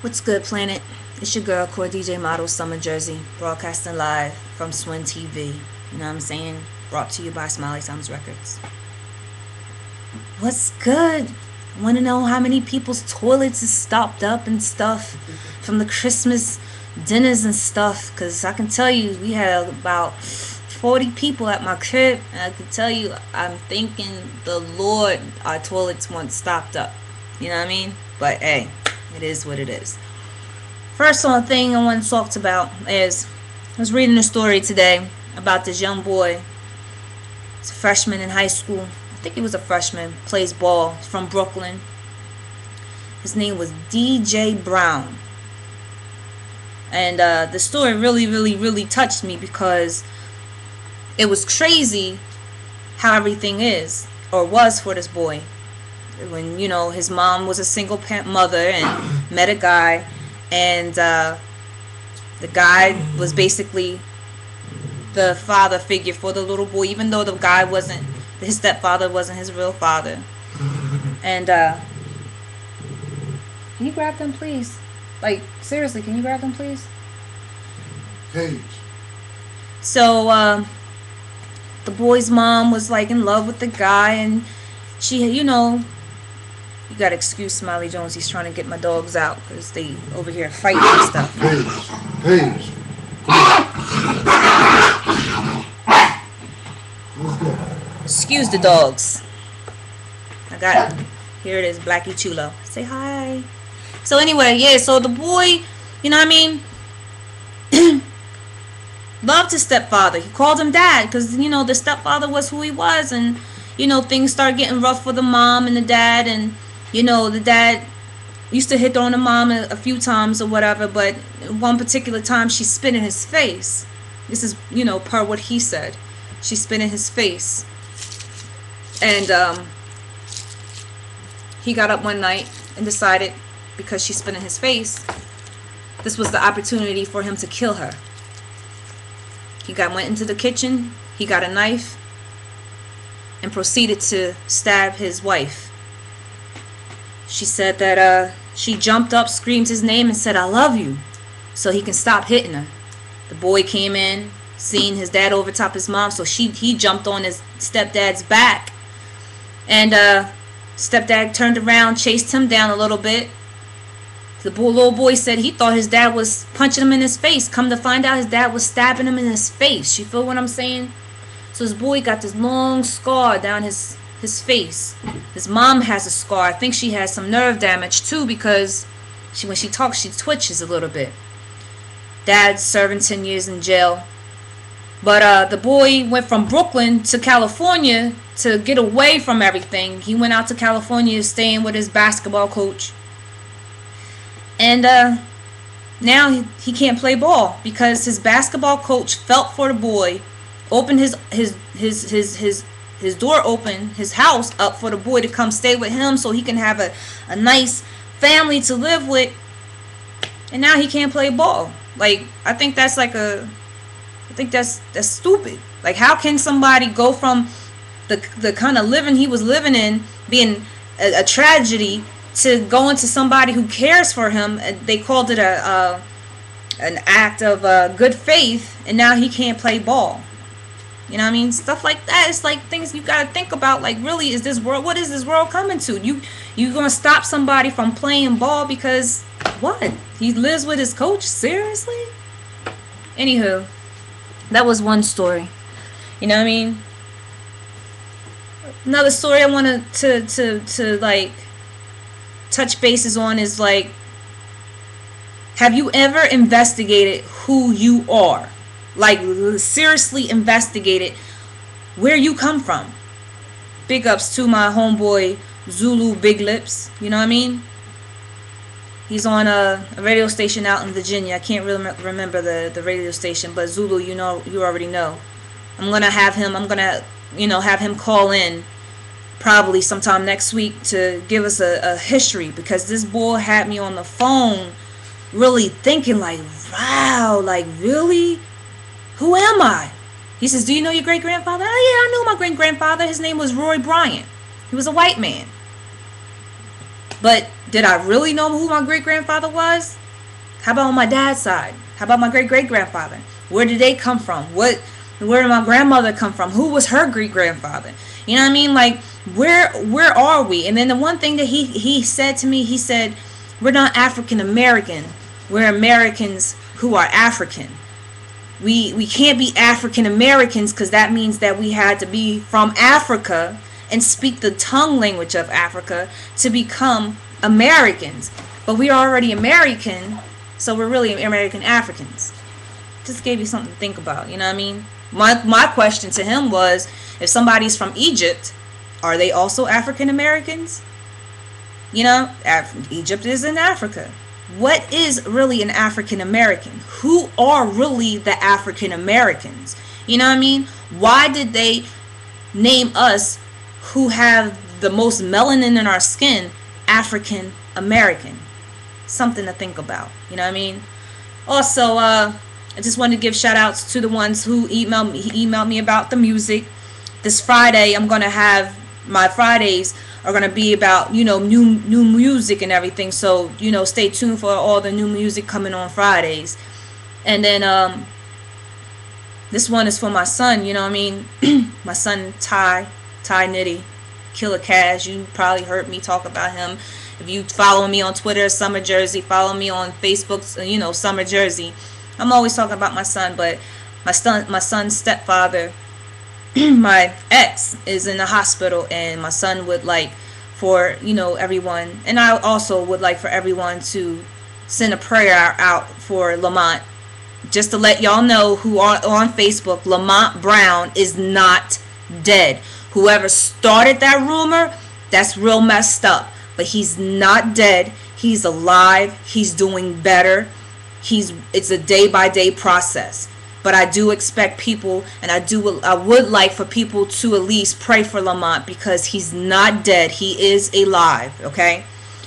What's good, planet? It's your girl, Core DJ Model, Summer Jersey, broadcasting live from Swin TV. You know what I'm saying? Brought to you by Smiley Sounds Records. What's good? I want to know how many people's toilets is stopped up and stuff from the Christmas dinners and stuff. Because I can tell you, we had about 40 people at my crib. And I can tell you, I'm thanking the Lord our toilets weren't stopped up. You know what I mean? But hey, it is what it is. First on thing I want to talk about is I was reading a story today about this young boy. He's a freshman in high school. I think he was a freshman. Plays ball. He's from Brooklyn. His name was DJ Brown. And the story really touched me because it was crazy how everything is or was for this boy. When, you know, his mom was a single mother and met a guy, and the guy was basically the father figure for the little boy, even though the guy wasn't, his stepfather wasn't his real father. And can you grab them, please? Like, seriously, can you grab them, please? Page. So the boy's mom was like in love with the guy, and she, you know, you gotta excuse Smiley Jones. He's trying to get my dogs out because they over here fighting and stuff. Page. Let's go. Excuse the dogs. I got it. Here it is, Blackie Chulo. Say hi. So anyway, yeah, so the boy, you know what I mean? Loved his stepfather. He called him dad because, you know, the stepfather was who he was. And, you know, things started getting rough for the mom and the dad. And, you know, the dad used to hit on the mom a few times or whatever. But one particular time, she spit in his face. This is, you know, per what he said. She spit in his face. And he got up one night and decided, because she spit in his face, this was the opportunity for him to kill her. He went into the kitchen, he got a knife, and proceeded to stab his wife. She said that she jumped up, screamed his name, and said, "I love you," so he can stop hitting her. The boy came in, seen his dad overtop his mom, so he jumped on his stepdad's back. And stepdad turned around, chased him down a little bit. The little boy said he thought his dad was punching him in his face. Come to find out, his dad was stabbing him in his face. You feel what I'm saying? So his boy got this long scar down his face. His mom has a scar. I think she has some nerve damage too, because when she talks, she twitches a little bit. Dad's serving 10 years in jail. But the boy went from Brooklyn to California to get away from everything. He went out to California staying with his basketball coach. And now he can't play ball because his basketball coach felt for the boy, opened his door open, his house up for the boy to come stay with him so he can have a nice family to live with. And now he can't play ball. Like, I think that's stupid. Like, how can somebody go from the kind of living he was living in being a tragedy to going to somebody who cares for him? They called it an act of good faith, and now he can't play ball. You know what I mean? Stuff like that. It's like things you gotta think about. Like, really, what is this world coming to? You gonna stop somebody from playing ball because what? He lives with his coach? Seriously? Anywho, that was one story. You know what I mean? Another story I wanted to like touch bases on is, like, have you ever investigated who you are? Like, seriously investigated where you come from. Big ups to my homeboy Zulu Big Lips. You know what I mean? He's on a radio station out in Virginia. I can't really remember the radio station, but Zulu, you already know. I'm gonna have him call in probably sometime next week to give us a history, because this boy had me on the phone really thinking, like, wow, like, really? Who am I? He says, do you know your great-grandfather? Oh, yeah, I knew my great-grandfather. His name was Roy Bryant. He was a white man. But did I really know who my great-grandfather was? How about on my dad's side? How about my great-great-grandfather? Where did they come from? Where did my grandmother come from? Who was her great-grandfather? You know what I mean? Like, where are we? And then the one thing that he said to me, he said, we're not African American. We're Americans who are African. We can't be African Americans because that means that we had to be from Africa and speak the tongue language of Africa to become Americans. But we are already American, so we're really American Africans. Just gave you something to think about, you know what I mean? My question to him was, if somebody's from Egypt, are they also African Americans? You know, Egypt is in Africa. What is really an African American? Who are really the African Americans? You know what I mean? Why did they name us, who have the most melanin in our skin, African American? Something to think about. You know what I mean? Also, I just wanted to give shout outs to the ones who emailed me about the music. This Friday, I'm going to have my Fridays are going to be about, you know, new music and everything. So, you know, stay tuned for all the new music coming on Fridays. And then this one is for my son, you know what I mean? My son Ty Nitty, Killer Cash. You probably heard me talk about him. If you follow me on Twitter, Summer Jersey, follow me on Facebook, you know, Summer Jersey. I'm always talking about my son, but my son's stepfather, my ex, is in the hospital, and my son would like for, you know, everyone, and I also would like for everyone to send a prayer out for Lamont. Just to let y'all know who are on Facebook, Lamont Brown is not dead. Whoever started that rumor, that's real messed up. But he's not dead. He's alive. He's doing better. It's a day-by-day process. But I do expect people, and I would like for people to at least pray for Lamont, because he's not dead. He is alive, okay?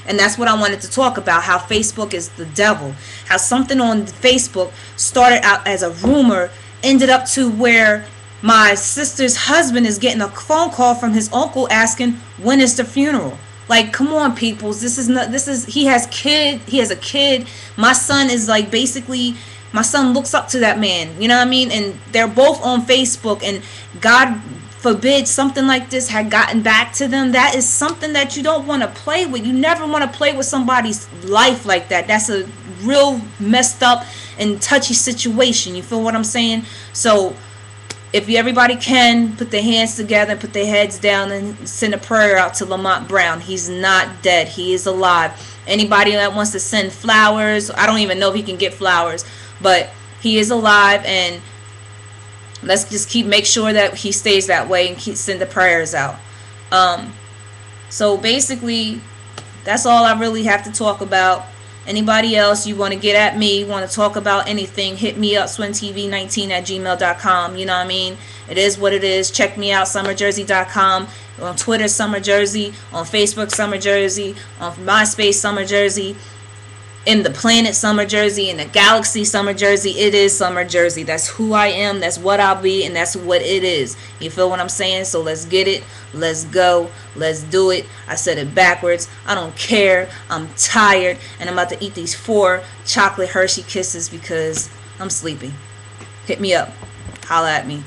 And that's what I wanted to talk about, how Facebook is the devil. How something on Facebook started out as a rumor, ended up to where my sister's husband is getting a phone call from his uncle asking, when is the funeral? Like, come on, peoples. He has a kid. My son is like, basically, my son looks up to that man. You know what I mean? And they're both on Facebook, and God forbid something like this had gotten back to them. That is something that you don't want to play with. You never want to play with somebody's life like that. That's a real messed up and touchy situation. You feel what I'm saying? So if everybody can put their hands together and put their heads down and send a prayer out to Lamont Brown. He's not dead. He is alive. Anybody that wants to send flowers, I don't even know if he can get flowers, but he is alive, and let's just make sure that he stays that way and send the prayers out. So basically, that's all I really have to talk about. Anybody else you want to get at me, want to talk about anything, hit me up, swintv19@gmail.com. You know what I mean? It is what it is. Check me out, summerjersey.com. On Twitter, Summer Jersey. On Facebook, Summer Jersey. On MySpace, Summer Jersey. In the planet, Summer Jersey. In the galaxy, Summer Jersey. It is Summer Jersey. That's who I am. That's what I'll be. And that's what it is. You feel what I'm saying? So let's get it. Let's go. Let's do it. I said it backwards. I don't care. I'm tired. And I'm about to eat these 4 chocolate Hershey Kisses because I'm sleepy. Hit me up. Holla at me.